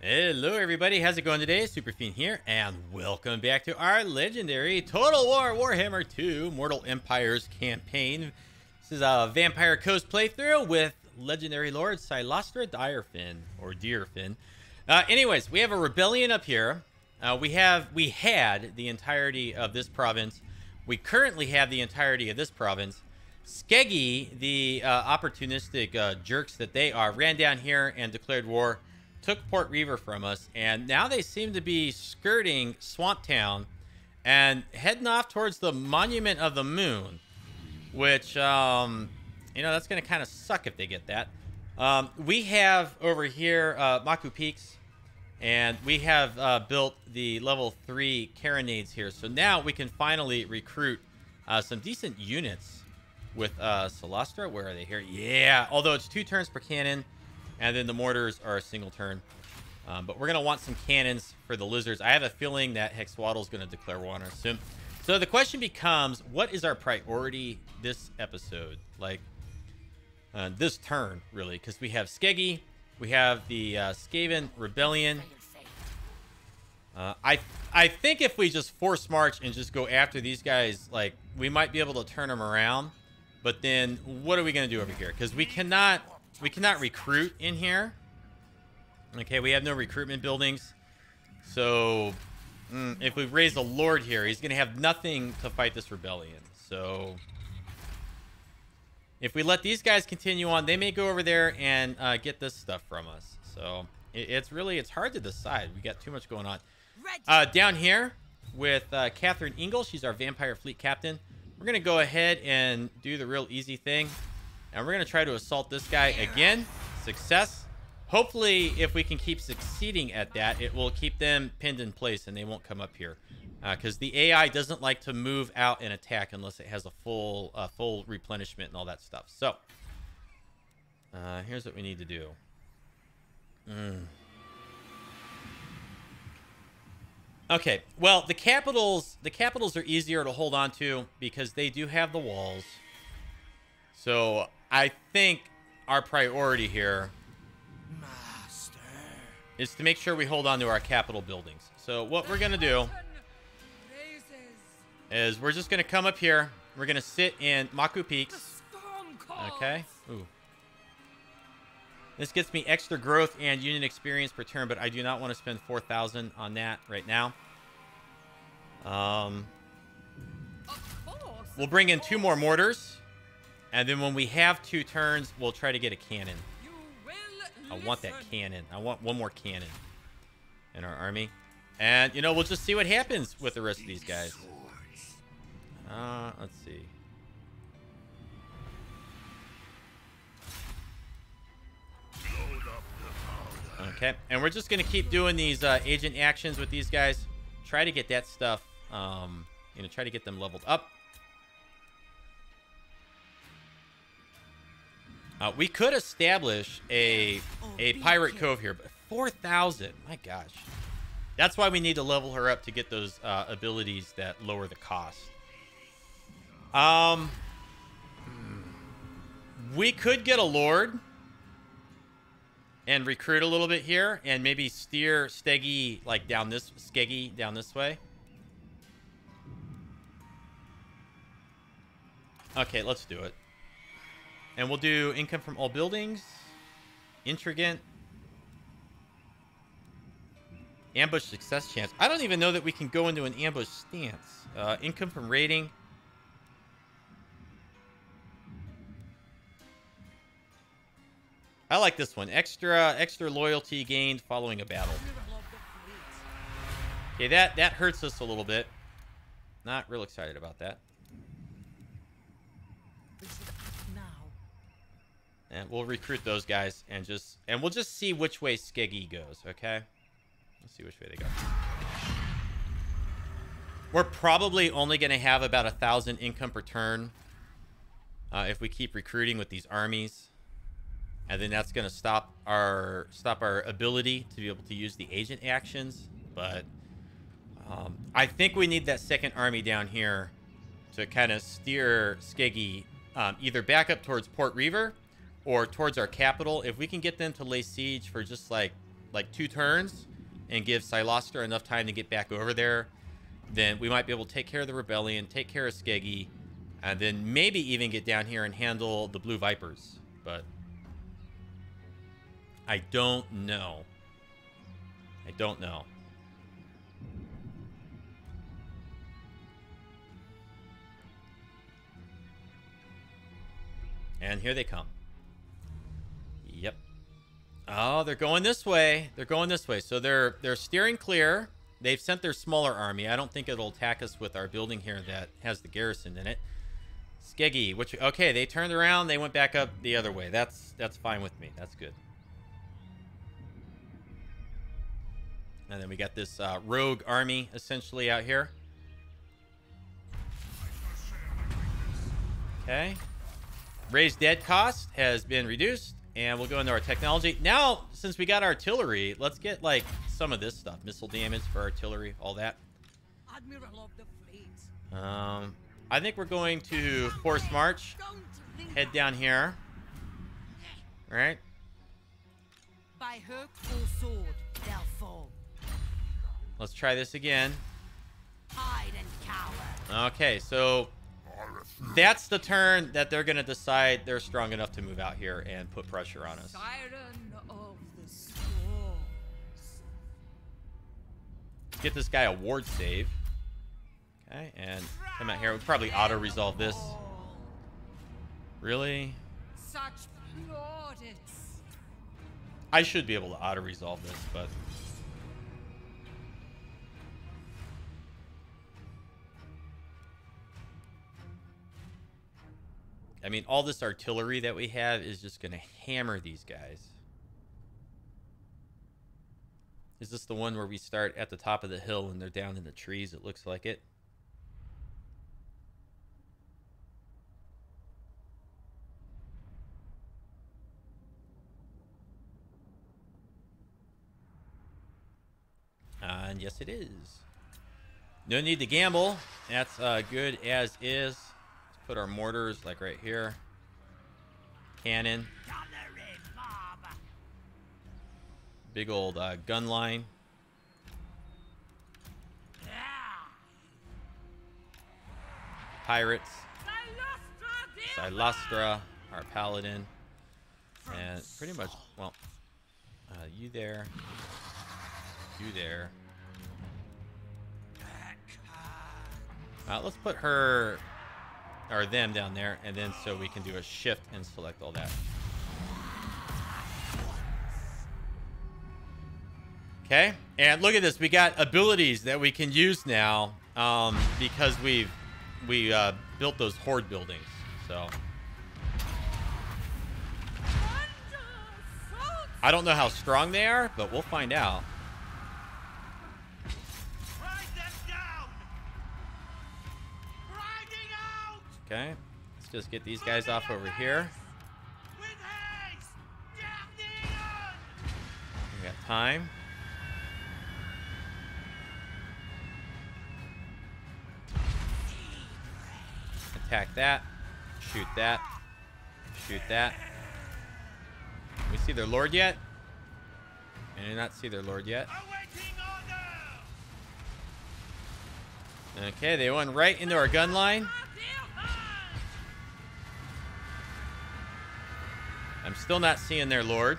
Hello everybody, how's it going today? Superfiend here, and welcome back to our legendary Total War Warhammer 2 Mortal Empires campaign. This is a Vampire Coast playthrough with legendary lord Cylostra Direfin, or Direfin. Anyways, we have a rebellion up here. We had the entirety of this province. We currently have the entirety of this province. Skeggy, the opportunistic jerks that they are, ran down here and declared war. Took Port Reaver from us, and now they seem to be skirting Swamp Town and heading off towards the Monument of the Moon, which, you know, that's going to kind of suck if they get that. We have over here Maku Peaks, and we have built the level 3 carronades here, so now we can finally recruit some decent units with Cylostra. Where are they here? Yeah, although it's 2 turns per cannon. And then the mortars are a single turn. But we're going to want some cannons for the lizards. I have a feeling that Hexwaddle is going to declare war on us soon. So the question becomes, what is our priority this episode? Like, this turn, really. Because we have Skeggy. We have the Skaven Rebellion. I think if we just force march and just go after these guys, like, we might be able to turn them around. But then, what are we going to do over here? Because we cannot recruit in here. Okay, we have no recruitment buildings. So, if we raise a lord here, he's going to have nothing to fight this rebellion. So, if we let these guys continue on, they may go over there and get this stuff from us. So, it's hard to decide. We got too much going on. Down here with Catherine Ingle, she's our Vampire Fleet Captain. We're going to go ahead and do the real easy thing. And we're going to try to assault this guy again. Success. Hopefully, if we can keep succeeding at that, it will keep them pinned in place and they won't come up here. Because the AI doesn't like to move out and attack unless it has a full replenishment and all that stuff. So, here's what we need to do. Okay, well, the capitals are easier to hold on to because they do have the walls. So, I think our priority here is to make sure we hold on to our capital buildings. So what we're going to do is we're just going to come up here. We're going to sit in Maku Peaks. Okay. Ooh. This gets me extra growth and unit experience per turn, but I do not want to spend 4,000 on that right now. We'll bring in 2 more mortars. And then when we have 2 turns, we'll try to get a cannon. I want that cannon. I want 1 more cannon in our army. And, you know, we'll just see what happens with the rest of these guys. Let's see. Okay. And we're just going to keep doing these agent actions with these guys. Try to get that stuff, you know, try to get them leveled up. We could establish a pirate cove here, but 4,000, my gosh. That's why we need to level her up to get those abilities that lower the cost. We could get a lord and recruit a little bit here and maybe steer Skeggy like down this way. Okay, let's do it. And we'll do income from all buildings. Intrigant. Ambush success chance. I don't even know that we can go into an ambush stance. Income from raiding. I like this one. Extra loyalty gained following a battle. Okay, that hurts us a little bit. Not real excited about that. And we'll recruit those guys and we'll just see which way Skeggy goes, okay? Let's see which way they go. We're probably only going to have about 1,000 income per turn if we keep recruiting with these armies. And then that's going to stop our ability to be able to use the agent actions. But I think we need that second army down here to kind of steer Skeggy either back up towards Port Reaver or towards our capital. If we can get them to lay siege for just like like 2 turns and give Cylostra enough time to get back over there, then we might be able to take care of the rebellion, take care of Skeggy, and then maybe even get down here and handle the Blue Vipers. But I don't know. I don't know. And here they come. Yep. Oh, they're going this way. They're going this way. So they're steering clear. They've sent their smaller army. I don't think it'll attack us with our building here that has the garrison in it. Skeggy, which, okay, they turned around. They went back up the other way. That's fine with me. That's good. And then we got this rogue army essentially out here. Okay. Raised dead cost has been reduced, and we'll go into our technology. Now, since we got artillery, let's get like some of this stuff. Missile damage for artillery, all that. Admiral of the fleet. I think we're going to force march. Head down here. All right. By hook or sword, they'll fall. Let's try this again. Hide and cower. Okay, so that's the turn that they're going to decide they're strong enough to move out here and put pressure on us. Siren of the storms. Let's get this guy a ward save. Okay, and come out here. We'll probably auto-resolve this. Really? Such plaudits. I should be able to auto-resolve this, but... I mean, all this artillery that we have is just going to hammer these guys. Is this the one where we start at the top of the hill and they're down in the trees? It looks like it. And yes, it is. No need to gamble. That's good as is. Put our mortars like right here. Cannon. Big old gun line. Pirates. Cylostra, our paladin. And pretty much, well, you there. You there. Let's put her... or them down there, and then so we can do a shift and select all that. Okay, and look at this. We got abilities that we can use now because we built those horde buildings. So I don't know how strong they are, but we'll find out. Okay, let's just get these guys off over here. We got time. Attack that. Shoot that. Shoot that. We see their lord yet? I do not see their lord yet. Okay, they went right into our gun line. I'm still not seeing their lord.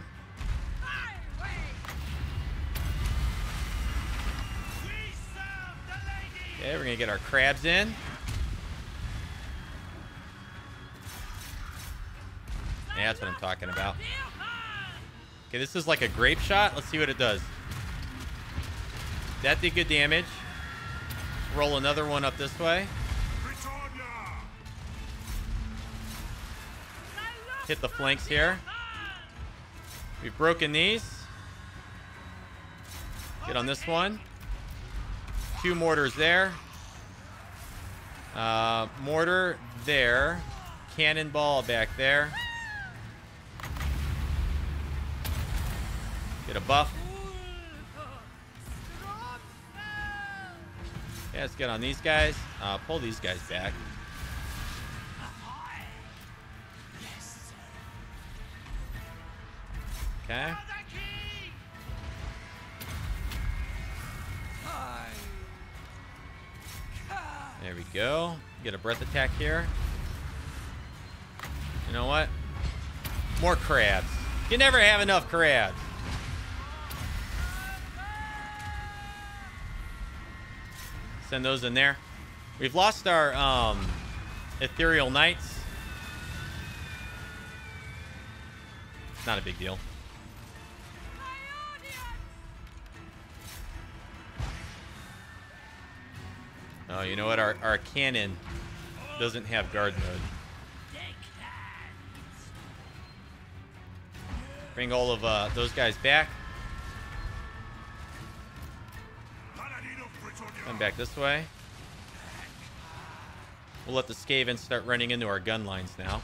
Okay, we're gonna get our crabs in. Yeah, that's what I'm talking about. Okay, this is like a grape shot. Let's see what it does. That did good damage. Let's roll another one up this way. Hit the flanks here. We've broken these. Get on this one. 2 mortars there. Mortar there. Cannonball back there. Get a buff. Yeah, let's get on these guys. Pull these guys back. Okay. There we go. Get a breath attack here. You know what? More crabs. You never have enough crabs. Send those in there. We've lost our ethereal knights. Not a big deal. Oh, you know what? Our cannon doesn't have guard mode. Bring all of those guys back. Come back this way. We'll let the Skaven start running into our gun lines now.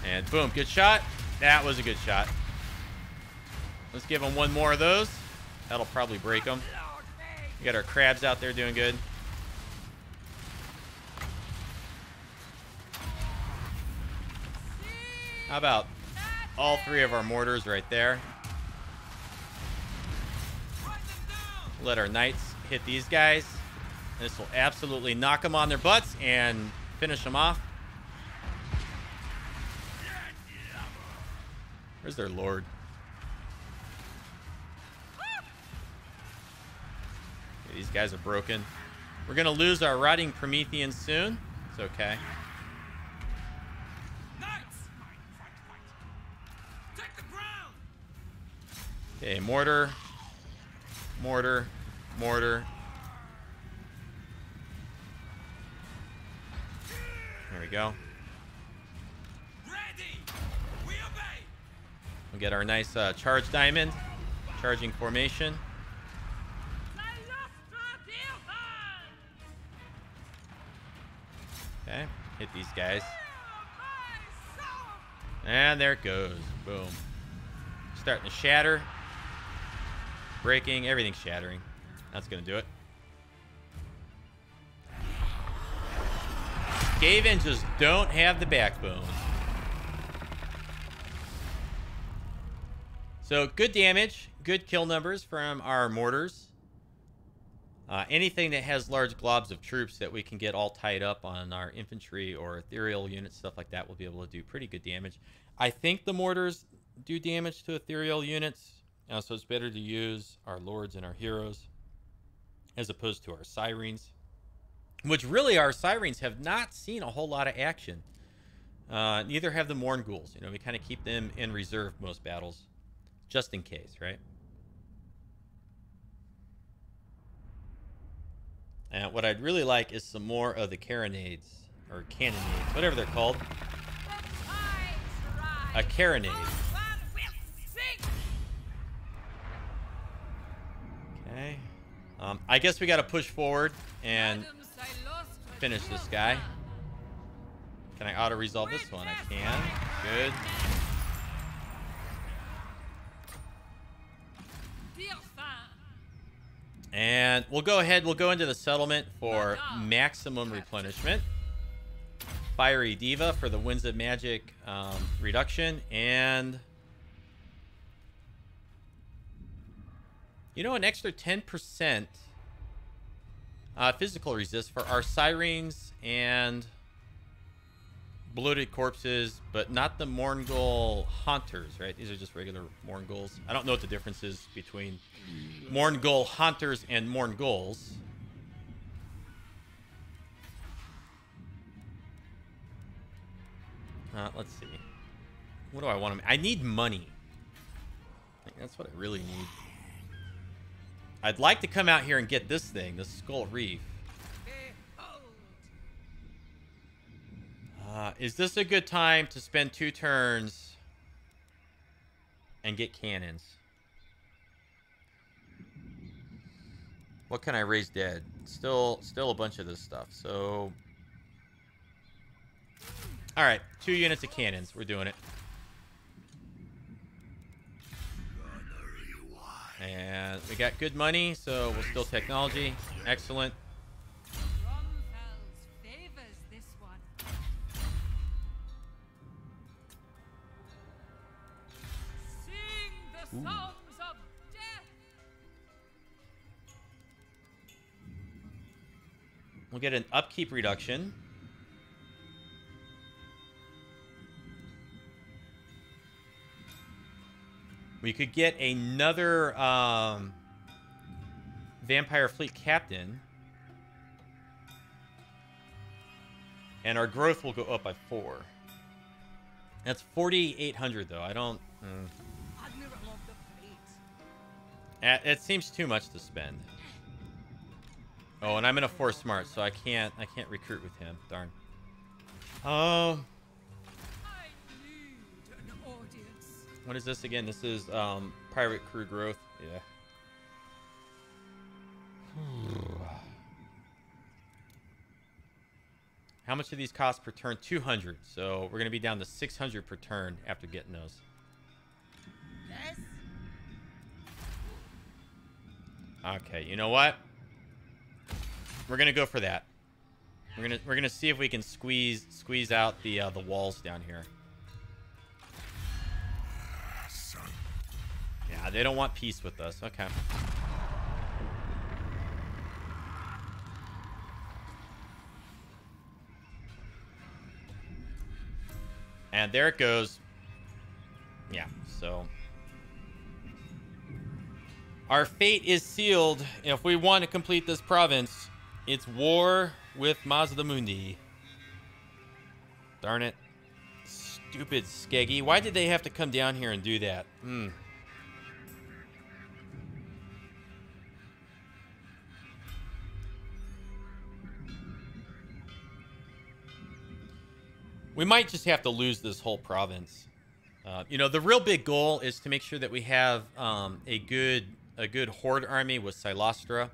And boom, good shot. That was a good shot. Let's give them one more of those. That'll probably break them. We got our crabs out there doing good. How about all three of our mortars right there? Let our knights hit these guys. This will absolutely knock them on their butts and finish them off. Where's their lord? Okay, these guys are broken. We're going to lose our rotting Prometheans soon. It's okay. Okay, mortar. Mortar. Mortar. There we go. We'll get our nice charge diamond. Charging formation. Okay, hit these guys. And there it goes. Boom. Starting to shatter. Breaking. Everything's shattering. That's going to do it. Skaven just don't have the backbone. So good damage, good kill numbers from our mortars. Anything that has large globs of troops that we can get all tied up on our infantry or ethereal units, stuff like that, we'll be able to do pretty good damage. I think the mortars do damage to ethereal units, so it's better to use our lords and our heroes as opposed to our sirens, which really our sirens have not seen a whole lot of action. Neither have the Morn Ghouls. You know, we kind of keep them in reserve most battles. Just in case, right? And what I'd really like is some more of the carronades, or cannonades, whatever they're called. A carronade. Okay. I guess we got to push forward and finish this guy. Can I auto-resolve this one? I can. Good. And we'll go ahead, we'll go into the settlement for maximum replenishment. Fiery Diva for the Winds of Magic reduction. And, you know, an extra 10% physical resist for our Sirens and Bloated Corpses, but not the Morngul Haunters, right? These are just regular Mornguls. I don't know what the difference is between Morngul Haunters and Mornguls. Let's see. What do I want to... I need money. I think that's what I really need. I'd like to come out here and get this thing, the Skull Reef. Is this a good time to spend 2 turns and get cannons? What can I raise dead? Still a bunch of this stuff. So, all right, 2 units of cannons. We're doing it. And we got good money, so we'll steal technology. Excellent. Songs of death. We'll get an upkeep reduction. We could get another Vampire Fleet Captain. And our growth will go up by 4. That's 4,800 though. I don't... Admiral of the fleet. It seems too much to spend. Oh, and I'm in a 4 smart, so I can't recruit with him. Darn. I need an audience. What is this again? This is pirate crew growth. Yeah. How much do these cost per turn? 200. So we're gonna be down to 600 per turn after getting those. Yes. Okay, you know what? We're gonna go for that. We're gonna see if we can squeeze out the walls down here. Yeah, they don't want peace with us. Okay. And there it goes. Yeah, so our fate is sealed. If we want to complete this province, it's war with Mazda Mundi. Darn it. Stupid Skeggy. Why did they have to come down here and do that? We might just have to lose this whole province. You know, the real big goal is to make sure that we have a good horde army with Cylostra.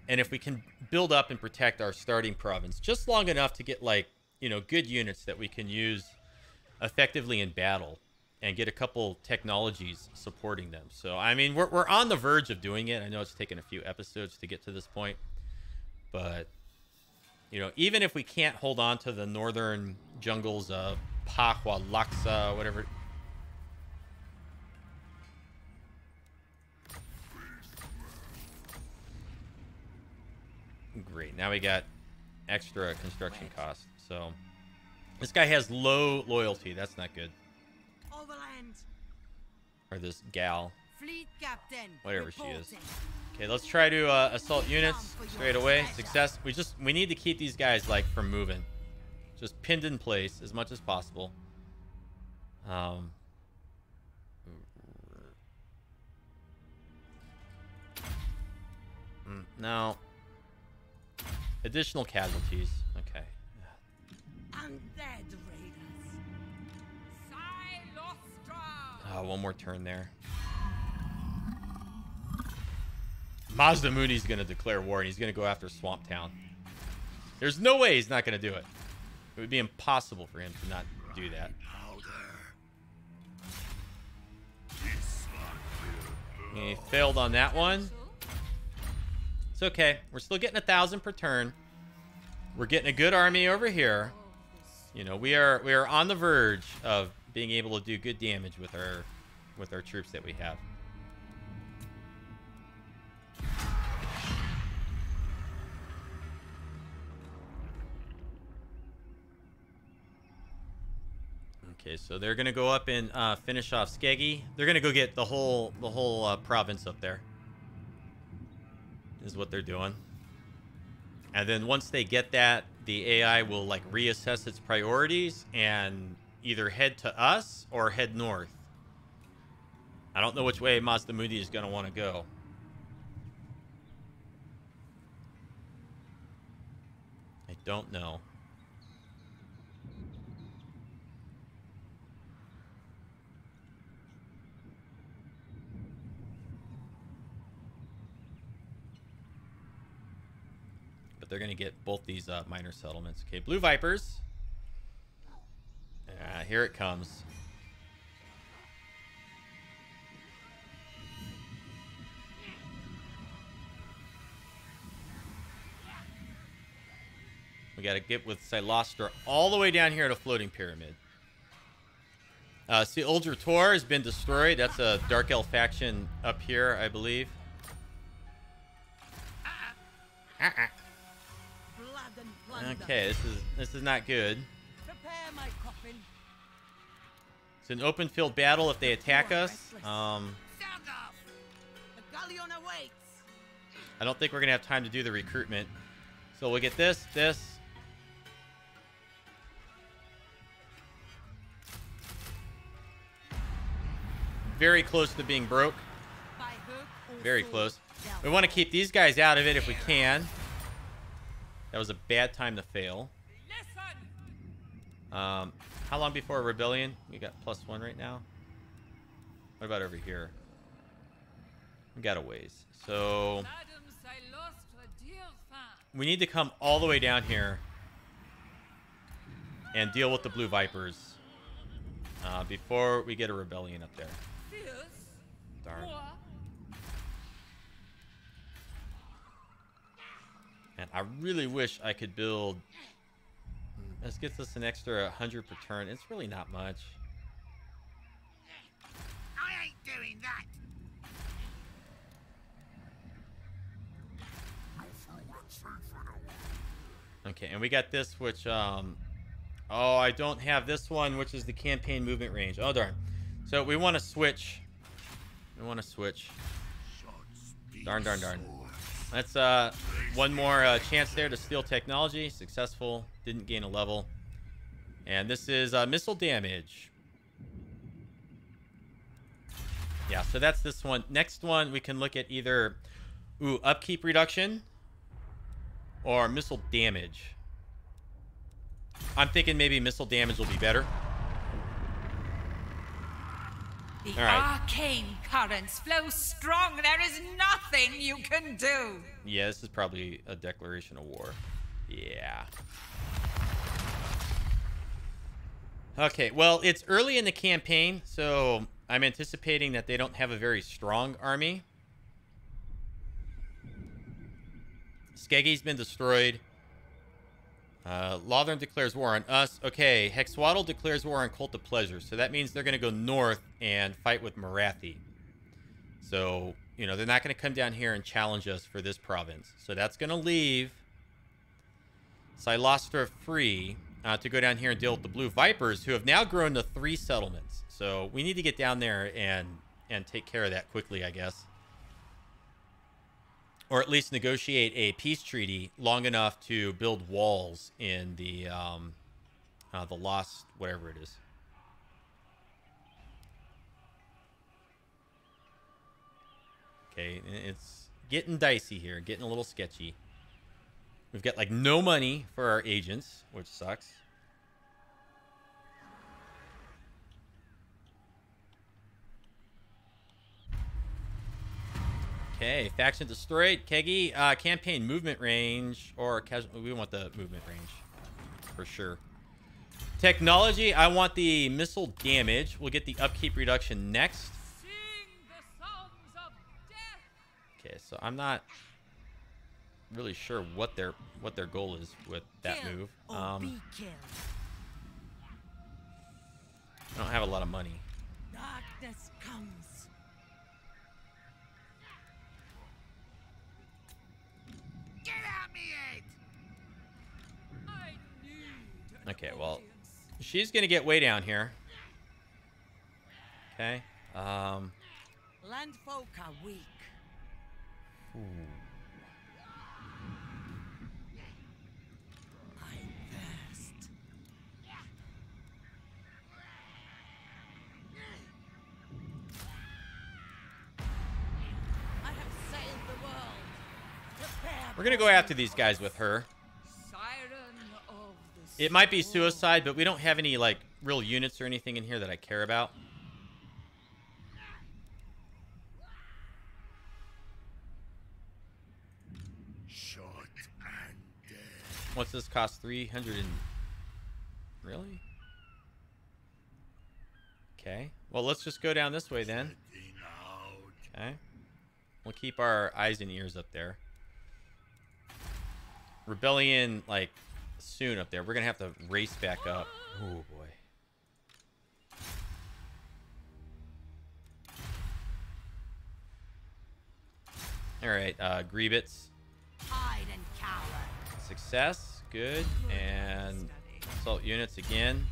And if we can build up and protect our starting province just long enough to get, like, you know, good units that we can use effectively in battle and get a couple technologies supporting them. So, I mean, we're on the verge of doing it. I know it's taken a few episodes to get to this point. But, you know, even if we can't hold on to the northern jungles of Pahwa, Laksa, whatever... Great. Now we got extra construction costs. So this guy has low loyalty. That's not good. Overland. Or this gal. Fleet captain. Whatever she is. reporting. Okay, let's try to assault units straight away. Success. We need to keep these guys, like, from moving. Just pinned in place as much as possible. No. Additional casualties. Okay. Undead raiders. Cylostra. Oh, one more turn there. Mazda Muni's going to declare war, and he's going to go after Swamp Town. There's no way he's not going to do it. It would be impossible for him to not do that. He failed on that one. It's okay. We're still getting 1,000 per turn. We're getting a good army over here. You know, we are on the verge of being able to do good damage with our troops that we have. Okay, so they're gonna go up and finish off Skeggy. They're gonna go get the whole province up there. Is what they're doing. And then once they get that, the AI will, like, reassess its priorities and either head to us or head north. I don't know which way Mazda Mundi is gonna want to go. I don't know. But they're going to get both these minor settlements. Okay, Blue Vipers. Here it comes. We got to get with Cylostra all the way down here to Floating Pyramid. Cylostra Tor has been destroyed. That's a Dark Elf faction up here, I believe. Blood and plunder. Okay, this is not good. Prepare my coffin. It's an open field battle if they attack us. Sound off. The galleon awaits. I don't think we're gonna have time to do the recruitment. So we'll get this. Very close to being broke. By hook or Very sword. close. Down. We want to keep these guys out of it if we can. That was a bad time to fail. How long before a rebellion? We got +1 right now. What about over here? We got a ways. So Cylostra Direfin. we need to come all the way down here and deal with the blue vipers before we get a rebellion up there. Fierce. Darn. War. And I really wish I could build. This gets us an extra 100 per turn. It's really not much. I ain't doing that. Okay, and we got this, which, oh, I don't have this one, which is the campaign movement range. Oh, darn. So we want to switch. Darn. That's, one more chance there to steal technology. Successful. Didn't gain a level. And this is missile damage. Yeah, so that's this one. Next one, we can look at either, upkeep reduction or missile damage. I'm thinking maybe missile damage will be better. The All right. arcane currents flow strong. There is nothing you can do. Yeah, this is probably a declaration of war. Yeah. Okay, well, it's early in the campaign, so I'm anticipating that they don't have a very strong army. Skeggie's been destroyed. Lothern declares war on us. Okay, Hexwaddle declares war on Cult of Pleasure. So that means they're going to go north and fight with Marathi. So, you know, they're not going to come down here and challenge us for this province. So that's going to leave Cylostra free to go down here and deal with the Blue Vipers, who have now grown to 3 settlements. So we need to get down there and take care of that quickly, I guess. Or at least negotiate a peace treaty long enough to build walls in the lost, whatever it is. Okay, it's getting dicey here, getting a little sketchy. We've got like no money for our agents, which sucks. Okay, faction destroyed. Keggy, campaign movement range or casual. We want the movement range for sure. Technology, I want the missile damage. We'll get the upkeep reduction next. Sing the songs of death. Okay, so I'm not really sure what their goal is with that Kill move. or be killed. I don't have a lot of money. Darkness comes. Get out me head. I need Okay, well, she's gonna get way down here. Okay. Landfolk are weak. Ooh. I thirst. I have sailed the world. Prepare We're gonna go after these guys with her. Siren of the It might be storm. suicide, but we don't have any like real units or anything in here that I care about. Shot and dead. What's this cost? 300 and... Really? Okay. Well, let's just go down this way then. Getting out. Okay. We'll keep our eyes and ears up there. Rebellion, like, soon up there. We're gonna have to race back up. Oh, boy. All right, Grievits. Hide and cower. Success. Good. And assault units again.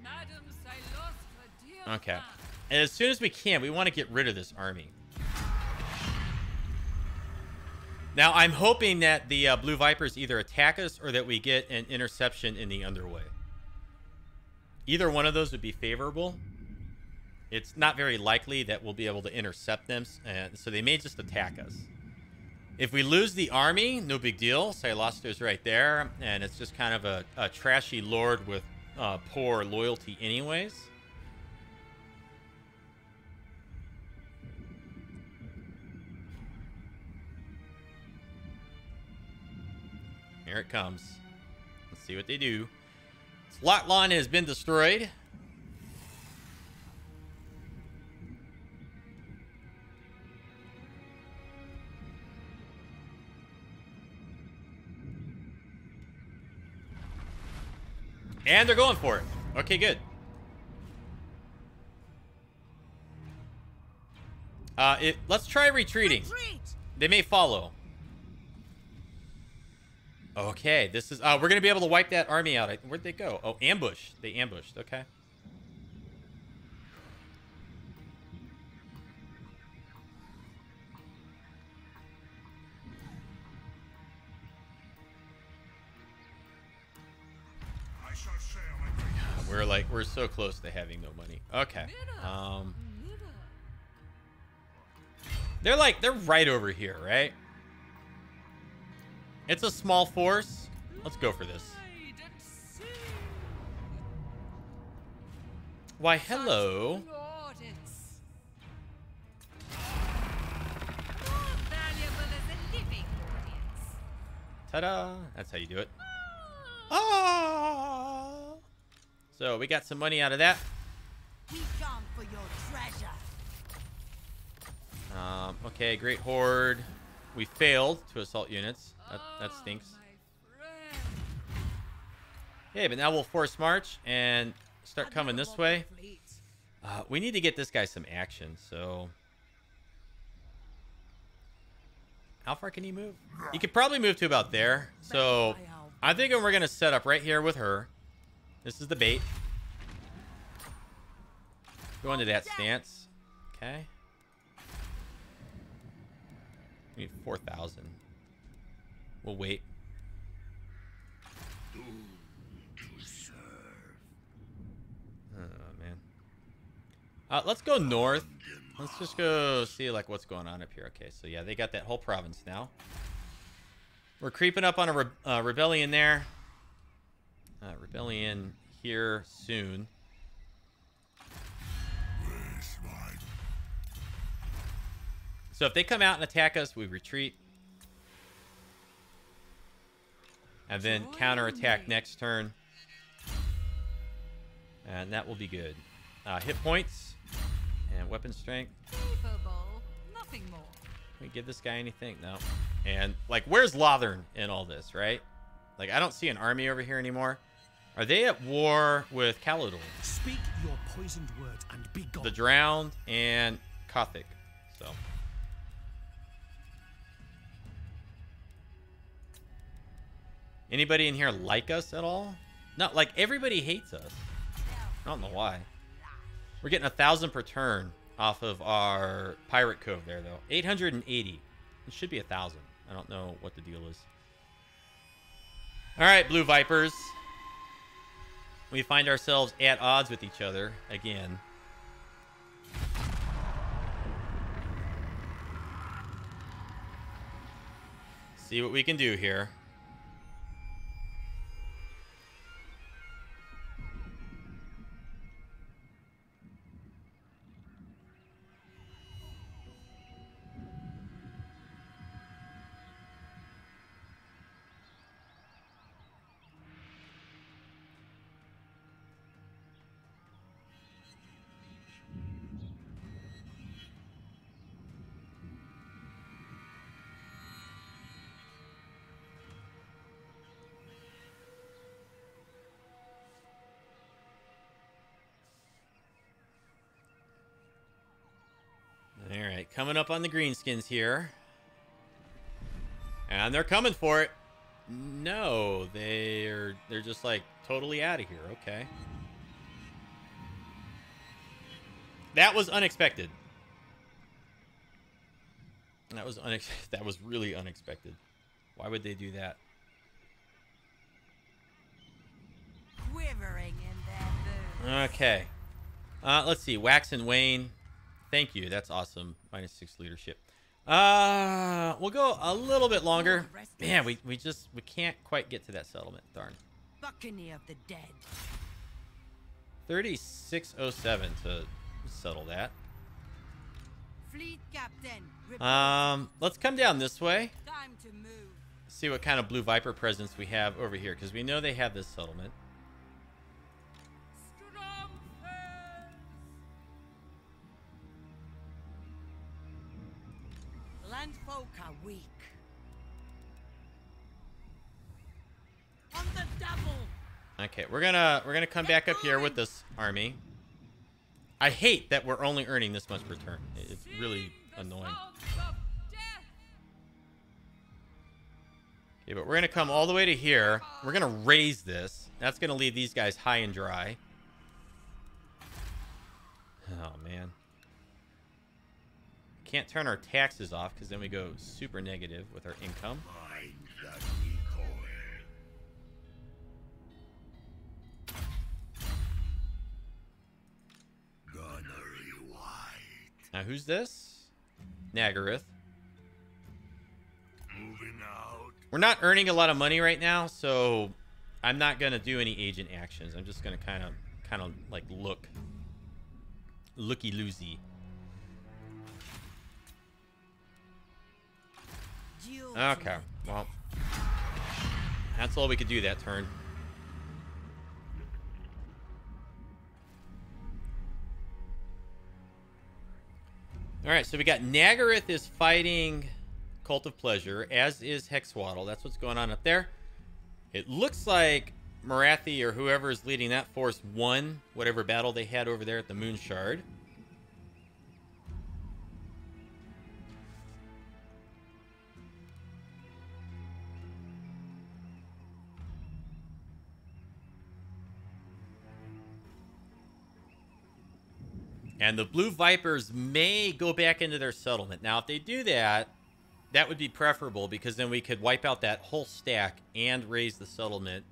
Madam Cylostra Direfin. Okay. And as soon as we can, we want to get rid of this army. Now, I'm hoping that the Blue Vipers either attack us or that we get an interception in the underway. Either one of those would be favorable. It's not very likely that we'll be able to intercept them, and so they may just attack us. If we lose the army, no big deal. Cylostra's right there, and it's just kind of a trashy lord with poor loyalty anyways. Here it comes. Let's see what they do. Slot line has been destroyed. And they're going for it. Okay, good. Let's try retreating. Retreat. They may follow. Okay, this is... we're going to be able to wipe that army out. Where'd they go? Oh, ambush. They ambushed. Okay. I shall share my greatness. We're so close to having no money. Okay. They're right over here, right? It's a small force. Let's go for this. Why, hello. Ta-da! That's how you do it. Ah! So we got some money out of that. We come for your treasure. Okay, Great Horde. We failed to assault units. That stinks. Okay, but now we'll force march and start coming this way. We need to get this guy some action, so... How far can he move? He could probably move to about there. So I'm thinking we're going to set up right here with her. This is the bait. Go into that stance. Okay. We need 4,000. We'll wait. Oh, man. Let's go north. Let's just go see like what's going on up here. Okay, so yeah, they got that whole province now. We're creeping up on a rebellion there. Rebellion here soon. So if they come out and attack us, we retreat. And then counterattack next turn. And that will be good. Hit points and weapon strength. Capable, nothing more. Can we give this guy anything? No. And, like, where's Lothern in all this, right? Like, I don't see an army over here anymore. Are they at war with Caledon? Speak your poisoned words and be gone. The Drowned and Kothic. So. Anybody in here like us at all? No, like, everybody hates us. I don't know why. We're getting 1,000 per turn off of our Pirate Cove there, though. 880. It should be 1,000. I don't know what the deal is. All right, Blue Vipers. We find ourselves at odds with each other again. See what we can do here. coming up on the greenskins here. And they're coming for it. No, they're just like totally out of here. Okay. That was unexpected. That was really unexpected. Why would they do that? Quivering in their boots. Okay. Let's see. Wax and Wane. Thank you. That's awesome. -6 leadership. We'll go a little bit longer. Man, we can't quite get to that settlement. Darn. Buccaneer of the dead. 3607 to settle that. Fleet captain. Let's come down this way. Time to move. See what kind of Blue Viper presence we have over here, because we know they have this settlement. Strong hands. Landfolk are weak. On the double. Okay, we're gonna come back up here with this army. I hate that we're only earning this much per turn. It's really annoying. Okay, but we're gonna come all the way to here. We're gonna raise this. That's gonna leave these guys high and dry. Oh man. Can't turn our taxes off because then we go super negative with our income. Now who's this? Nagaroth. Moving out. We're not earning a lot of money right now, so I'm not gonna do any agent actions. I'm just gonna kind of like looky loosey. Okay, well, that's all we could do that turn. All right, so we got Nagaroth is fighting Cult of Pleasure, as is Hexwaddle. That's what's going on up there. It looks like Marathi or whoever is leading that force won whatever battle they had over there at the Moon Shard. And the Blue Vipers may go back into their settlement. Now, if they do that, that would be preferable because then we could wipe out that whole stack and raise the settlement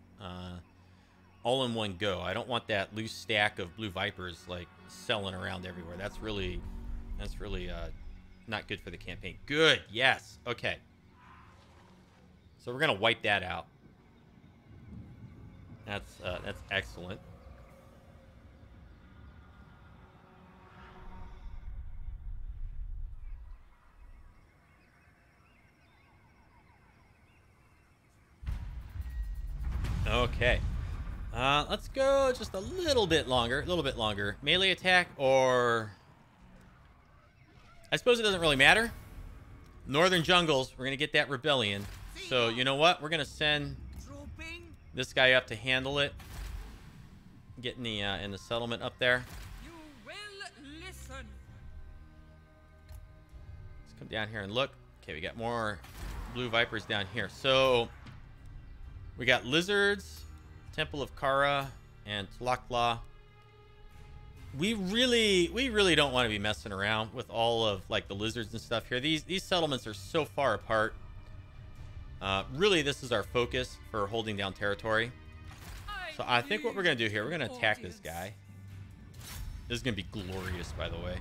all in one go. I don't want that loose stack of Blue Vipers like selling around everywhere. That's really not good for the campaign. Good. Yes. Okay. So we're gonna wipe that out. That's excellent. Okay. Let's go just a little bit longer. Melee attack or... I suppose it doesn't really matter. Northern Jungles, we're going to get that rebellion. So, you know what? We're going to send this guy up to handle it. Get in the settlement up there. You will listen. Let's come down here and look. Okay, we got more Blue Vipers down here. So... we got Lizards, Temple of Kara, and Tlakla. We really don't want to be messing around with all of like the lizards and stuff here. These settlements are so far apart. Really, this is our focus for holding down territory. So I think what we're gonna do here, we're gonna attack this guy. This is gonna be glorious, by the way.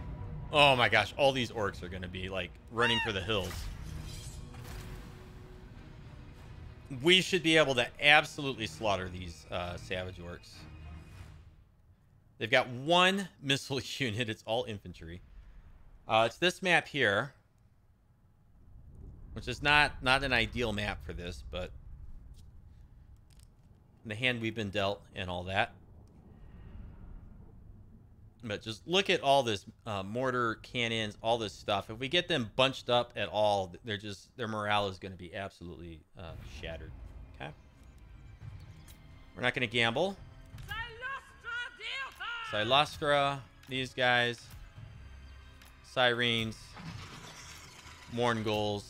Oh my gosh, all these orcs are gonna be like running for the hills. We should be able to absolutely slaughter these savage orcs. They've got one missile unit. It's all infantry. It's this map here, which is not an ideal map for this, but the hand we've been dealt and all that. But just look at all this mortar, cannons, all this stuff. If we get them bunched up at all, their morale is going to be absolutely shattered. Okay. We're not going to gamble. Cylostra, these guys, Sirens. Mourngulls.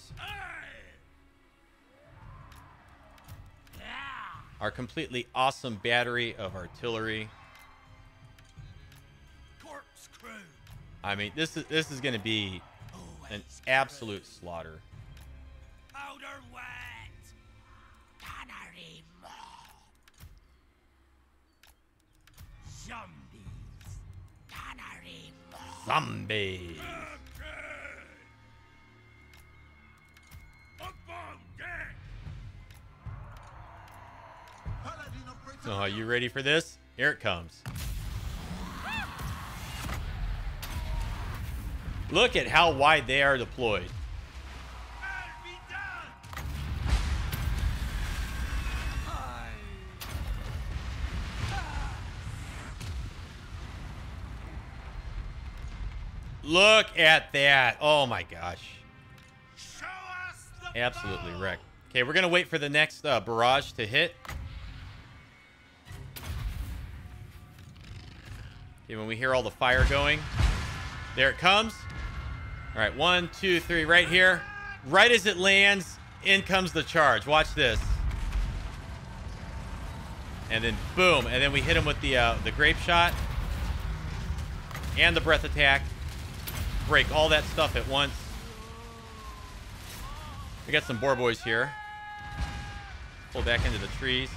Our completely awesome battery of artillery. Corpse crew. I mean, this is going to be an absolute slaughter. Powder wet. Canary mob. Zombies. Canary mob. Zombies. So are you ready for this? Here it comes. Look at how wide they are deployed. Look at that. Oh my gosh. Absolutely wrecked. Okay, we're going to wait for the next barrage to hit. Okay, when we hear all the fire going. There it comes. All right, 1, 2, 3, right here. Right as it lands, in comes the charge. Watch this. And then boom, and then we hit him with the grape shot and the breath attack. Break all that stuff at once. We got some boar boys here. Pull back into the trees.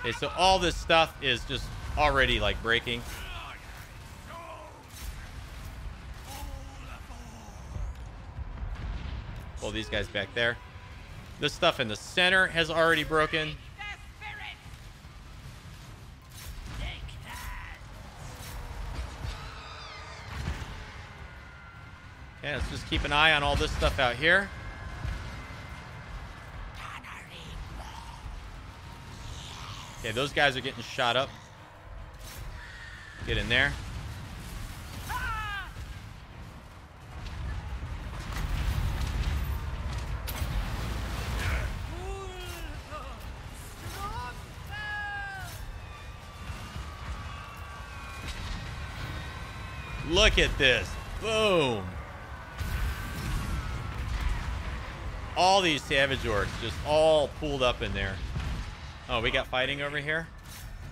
Okay, so all this stuff is just already like breaking. Pull these guys back there. This stuff in the center has already broken. Okay, let's just keep an eye on all this stuff out here. Okay, those guys are getting shot up. Get in there. Look at this. Boom. All these savage orcs just all pooled up in there. Oh, we got fighting over here?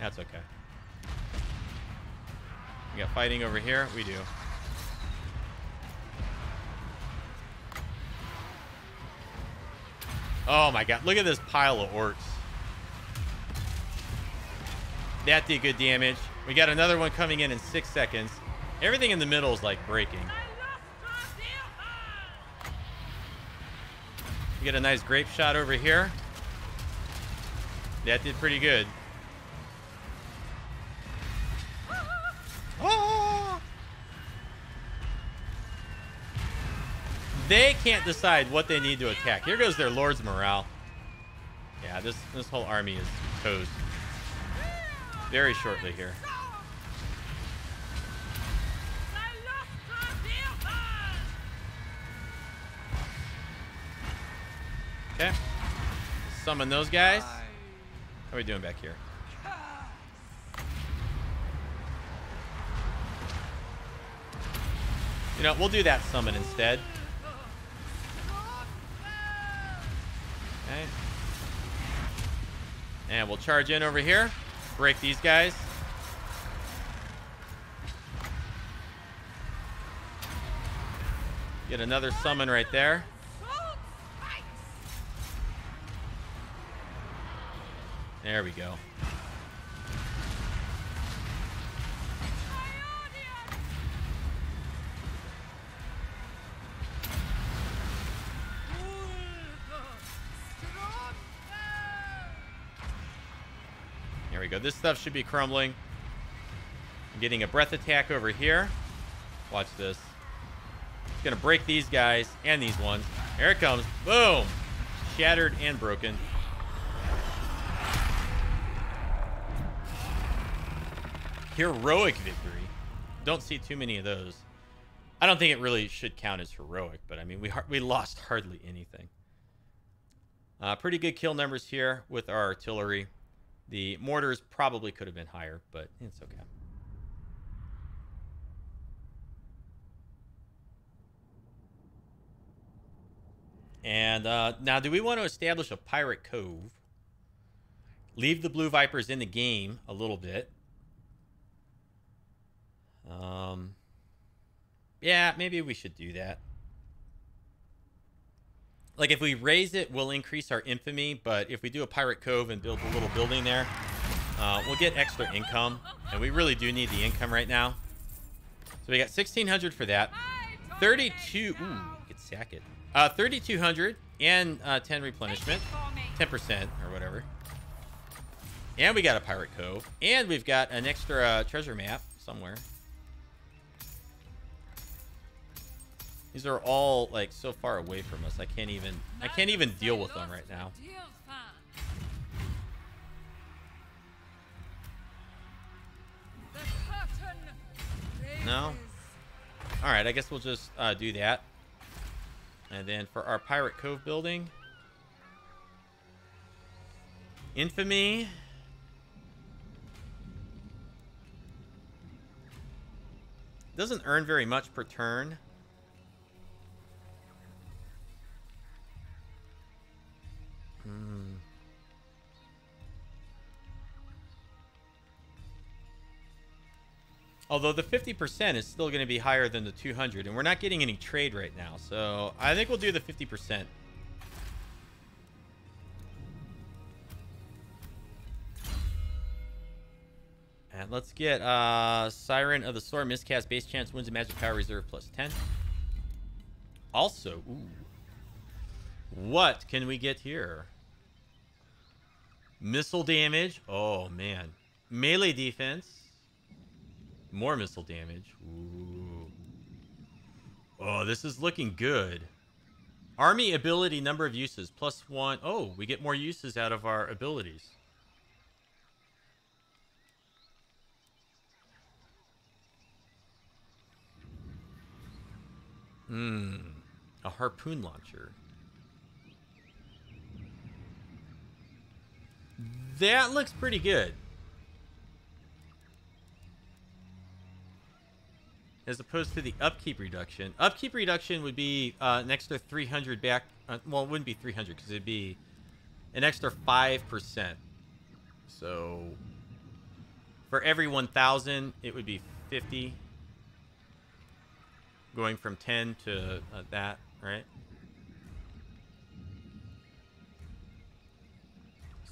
That's okay. We got fighting over here? We do. Oh my god, look at this pile of orcs. That did good damage. We got another one coming in 6 seconds. Everything in the middle is like breaking. We get a nice grape shot over here. That did pretty good. Oh! They can't decide what they need to attack. Here goes their lord's morale. Yeah, this whole army is toast. Very shortly here. Okay. Summon those guys. How are we doing back here? You know, we'll do that summon instead. Okay. And we'll charge in over here. Break these guys. Get another summon right there. There we go. There we go. This stuff should be crumbling. I'm getting a breath attack over here. Watch this. It's going to break these guys and these ones. Here it comes. Boom. Shattered and broken. Heroic victory. Don't see too many of those. I don't think it really should count as heroic, but I mean, we lost hardly anything. Pretty good kill numbers here with our artillery. The mortars probably could have been higher, but it's okay. And now, do we want to establish a pirate cove? Leave the blue vipers in the game a little bit. Yeah, maybe we should do that. Like, if we raise it, we'll increase our infamy. But if we do a pirate cove and build a little building there, we'll get extra income. And we really do need the income right now. So we got 1,600 for that. 32. Ooh, get sack it. 3,200 and 10 replenishment. 10% or whatever. And we got a pirate cove. And we've got an extra treasure map somewhere. These are all like so far away from us. I can't even deal with them right now. No. All right, I guess we'll just do that. And then for our pirate cove building, infamy. Doesn't earn very much per turn. Although the 50% is still going to be higher than the 200, and we're not getting any trade right now, so I think we'll do the 50%. And let's get Siren of the Sword, miscast, base chance, wins a magic power reserve plus 10. Also, ooh, what can we get here? Missile damage. Oh, man. Melee defense. More missile damage. Ooh. Oh, this is looking good. Army ability number of uses. +1. Oh, we get more uses out of our abilities. A harpoon launcher. That looks pretty good. As opposed to the upkeep reduction. Upkeep reduction would be an extra 300 back. Well, it wouldn't be 300 because it'd be an extra 5%. So for every 1,000, it would be 50. Going from 10 to that, right?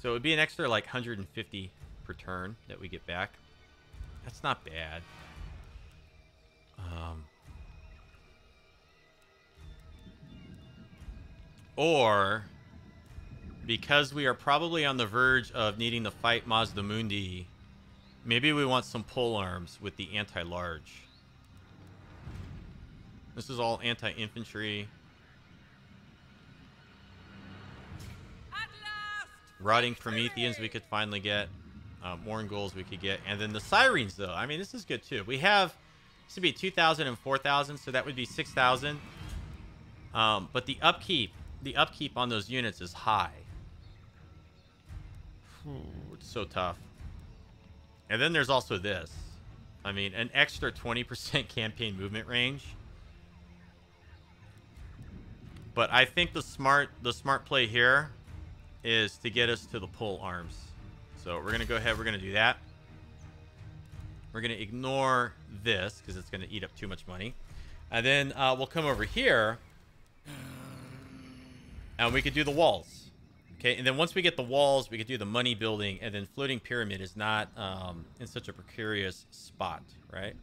So it would be an extra like 150 per turn that we get back. That's not bad. Or, because we are probably on the verge of needing to fight Mazdamundi, maybe we want some pole arms with the anti-large. This is all anti-infantry. Rotting Prometheans we could finally get. Mournguls we could get. And then the Sirens, though. I mean, this is good, too. We have... This would be 2,000 and 4,000, so that would be 6,000. But the upkeep on those units is high. It's so tough. And then there's also this. I mean, an extra 20% campaign movement range. But I think the smart play here is to get us to the pole arms. So we're going to go ahead. We're going to do that. We're going to ignore this because it's going to eat up too much money. And then we'll come over here. And we could do the walls. Okay, and then once we get the walls, we could do the money building. And then floating pyramid is not in such a precarious spot, right?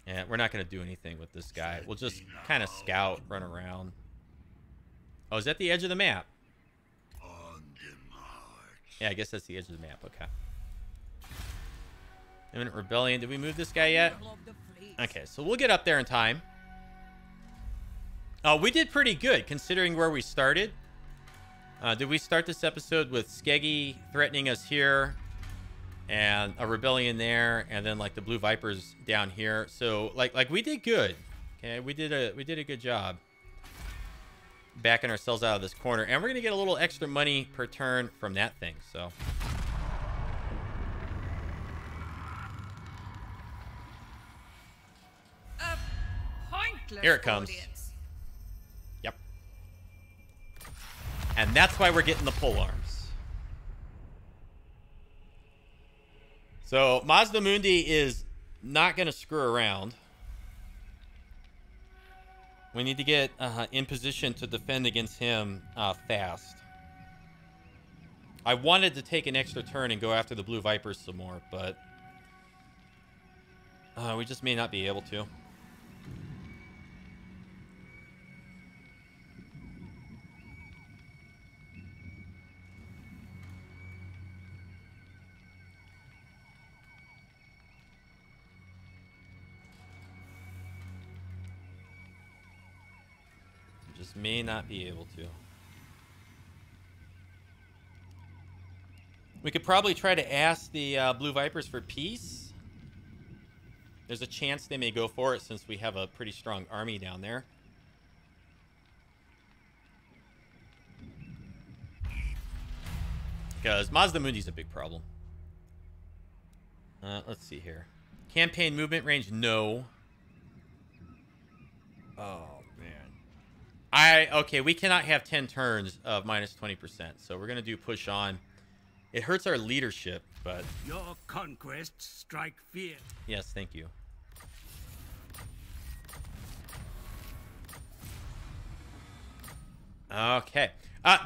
And we're not going to do anything with this guy. We'll just kind of scout, run around. Oh, is that the edge of the map? Yeah, I guess that's the edge of the map. Okay. Imminent rebellion. Did we move this guy yet? Okay, so we'll get up there in time. We did pretty good considering where we started. Did we start this episode with Skeggy threatening us here and a rebellion there, and then like the Blue Vipers down here? So like we did good. Okay, we did a good job backing ourselves out of this corner, and we're gonna get a little extra money per turn from that thing. So. Here it comes. And that's why we're getting the pole arms. So Mazda Mundi is not going to screw around. We need to get in position to defend against him fast. I wanted to take an extra turn and go after the Blue Vipers some more, but we just may not be able to. Just may not be able to. We could probably try to ask the Blue Vipers for peace. There's a chance they may go for it since we have a pretty strong army down there. Because Mazda Mundi's a big problem. Let's see here. Campaign movement range, no. Oh, man. Okay, we cannot have 10 turns of minus 20%, so we're going to do push on. It hurts our leadership, but... Your conquests strike fear. Yes, thank you. Okay.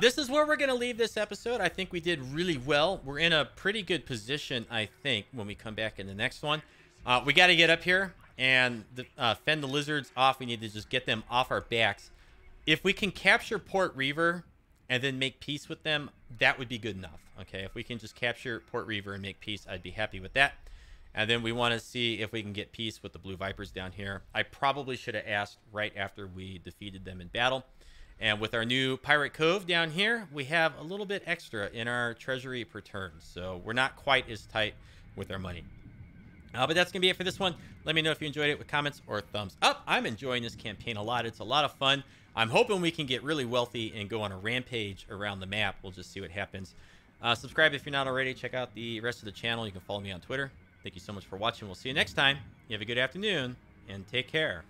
This is where we're going to leave this episode. I think we did really well. We're in a pretty good position, I think, when we come back in the next one. We got to get up here and fend the lizards off. We need to just get them off our backs. If we can capture Port Reaver and then make peace with them, that would be good enough. Okay, if we can just capture Port Reaver and make peace, I'd be happy with that. And then we want to see if we can get peace with the Blue Vipers down here. I probably should have asked right after we defeated them in battle. And with our new Pirate Cove down here, we have a little bit extra in our treasury per turn. So we're not quite as tight with our money. But that's going to be it for this one. Let me know if you enjoyed it with comments or thumbs up. I'm enjoying this campaign a lot. It's a lot of fun. I'm hoping we can get really wealthy and go on a rampage around the map. We'll just see what happens. Subscribe if you're not already. Check out the rest of the channel. You can follow me on Twitter. Thank you so much for watching. We'll see you next time. You have a good afternoon, and take care.